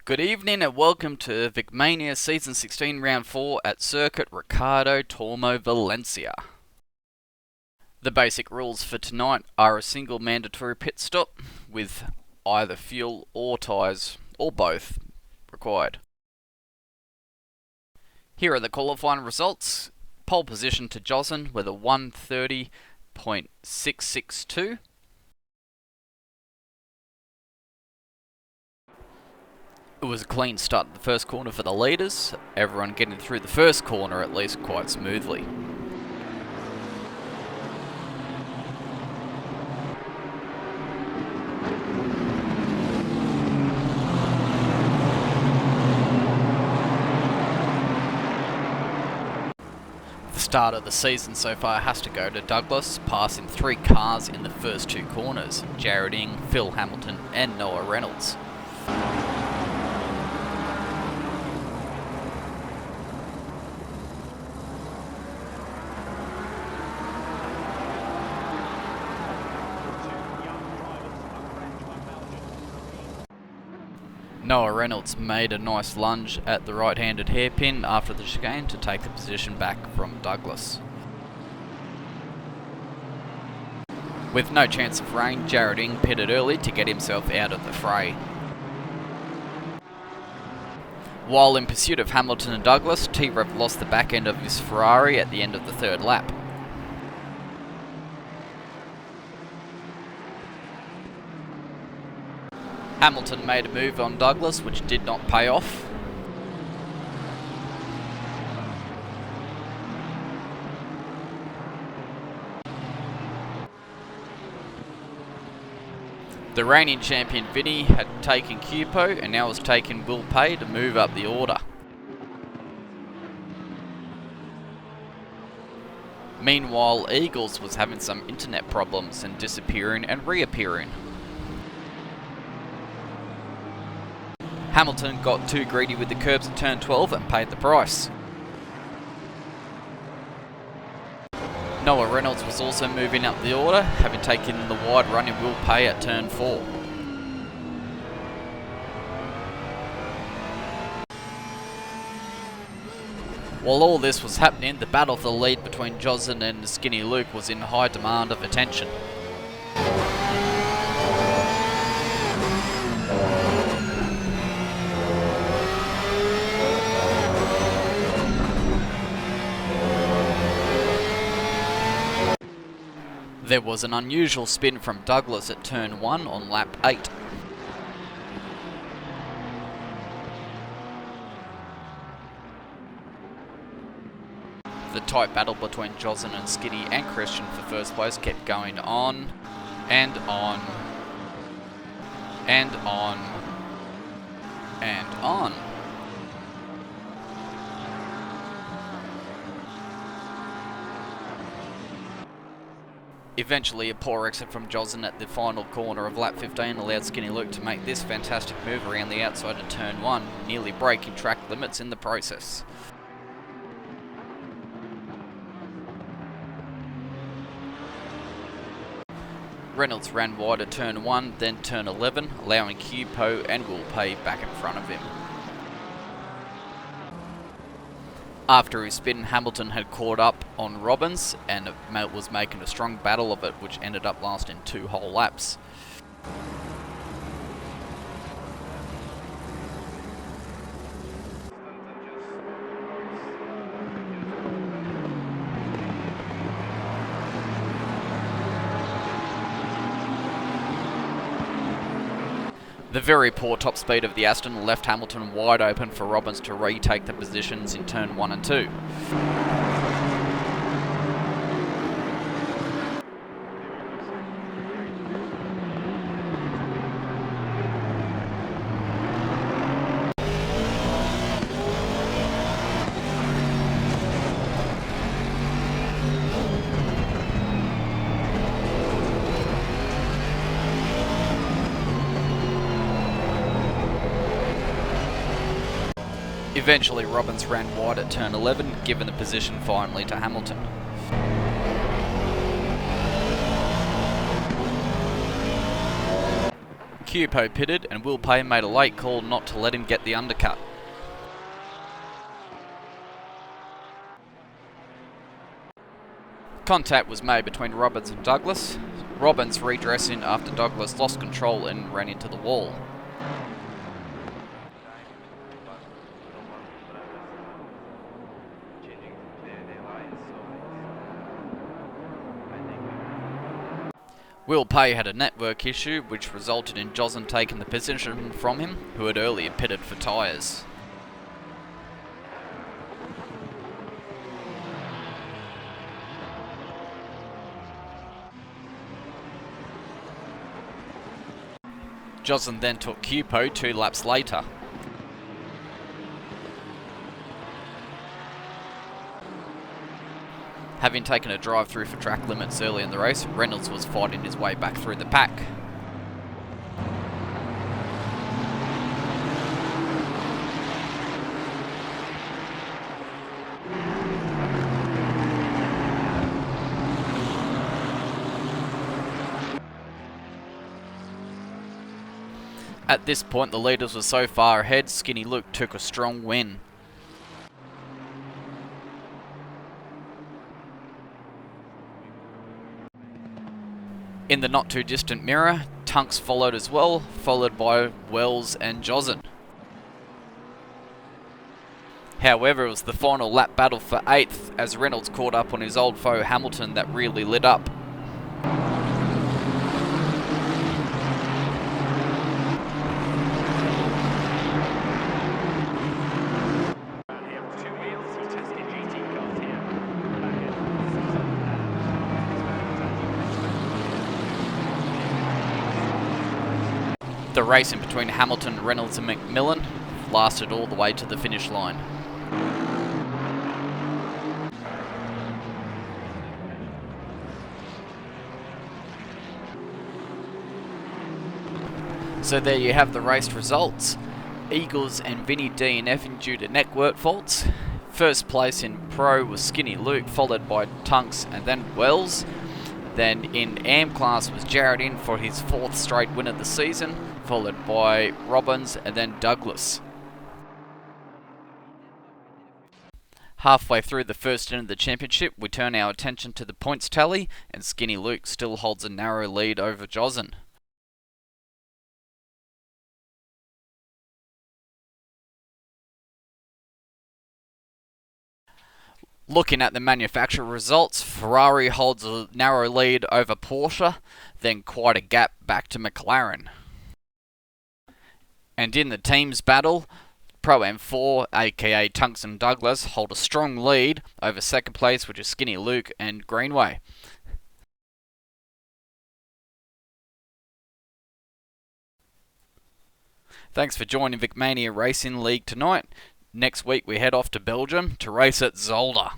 Good evening and welcome to VicMania Season 16 Round 4 at Circuit Ricardo Tormo Valencia. The basic rules for tonight are a single mandatory pit stop with either fuel or tyres, or both, required. Here are the qualifying results. Pole position to Josin with a 1:30.662. It was a clean start at the first corner for the leaders, everyone getting through the first corner at least quite smoothly. The start of the season so far has to go to Douglas, passing 3 cars in the first 2 corners, Jared Ing, Phil Hamilton and Noah Reynolds. Noah Reynolds made a nice lunge at the right-handed hairpin after the chicane to take the position back from Douglas. With no chance of rain, Jared Ing pitted early to get himself out of the fray. While in pursuit of Hamilton and Douglas, T-Rev lost the back end of his Ferrari at the end of the 3rd lap. Hamilton made a move on Douglas which did not pay off. The reigning champion Vinny had taken Cupo and now has taken Will Pay to move up the order. Meanwhile, Eagles was having some internet problems and disappearing and reappearing. Hamilton got too greedy with the curbs at turn 12 and paid the price. Noah Reynolds was also moving up the order, having taken the wide running Will Pay at turn 4. While all this was happening, the battle for the lead between Josin and Skinny Luke was in high demand of attention. There was an unusual spin from Douglas at turn 1 on lap 8. The tight battle between Josin and Skinny and Christian for first place kept going on and on and on and on. Eventually, a poor exit from Josin at the final corner of lap 15 allowed Skinny Luke to make this fantastic move around the outside of turn 1, nearly breaking track limits in the process. Reynolds ran wide at turn 1, then turn 11, allowing Cupo and Will Pay back in front of him. After his spin, Hamilton had caught up on Robbins and was making a strong battle of it, which ended up lasting 2 whole laps. The very poor top speed of the Aston left Hamilton wide open for Robbins to retake the positions in turn 1 and 2. Eventually, Robbins ran wide at turn 11, giving the position finally to Hamilton. Cupo pitted and Will Pay made a late call not to let him get the undercut. Contact was made between Robbins and Douglas. Robbins redressing after Douglas lost control and ran into the wall. Will Pay had a network issue which resulted in Jozen taking the position from him, who had earlier pitted for tyres. Jozen then took Cupo 2 laps later. Having taken a drive through for track limits early in the race, Reynolds was fighting his way back through the pack. At this point, the leaders were so far ahead, Skinny Luke took a strong win. In the not too distant mirror, Tunks followed as well, followed by Wells and Jozen. However, it was the final lap battle for 8th as Reynolds caught up on his old foe Hamilton that really lit up. The race in between Hamilton, Reynolds and McMillan lasted all the way to the finish line. So there you have the race results. Eagles and Vinny DNF due to network faults. First place in Pro was Skinny Luke, followed by Tunks and then Wells. Then in AM class was Jared in for his 4th straight win of the season, followed by Robbins and then Douglas. Halfway through the first end of the championship, we turn our attention to the points tally, and Skinny Luke still holds a narrow lead over Jozen. Looking at the manufacturer results, Ferrari holds a narrow lead over Porsche, then quite a gap back to McLaren. And in the teams battle, Pro M4, aka Tunks and Douglas, hold a strong lead over second place, which is Skinny Luke and Greenway. Thanks for joining VicMania Racing League tonight. Next week we head off to Belgium to race at Zolder.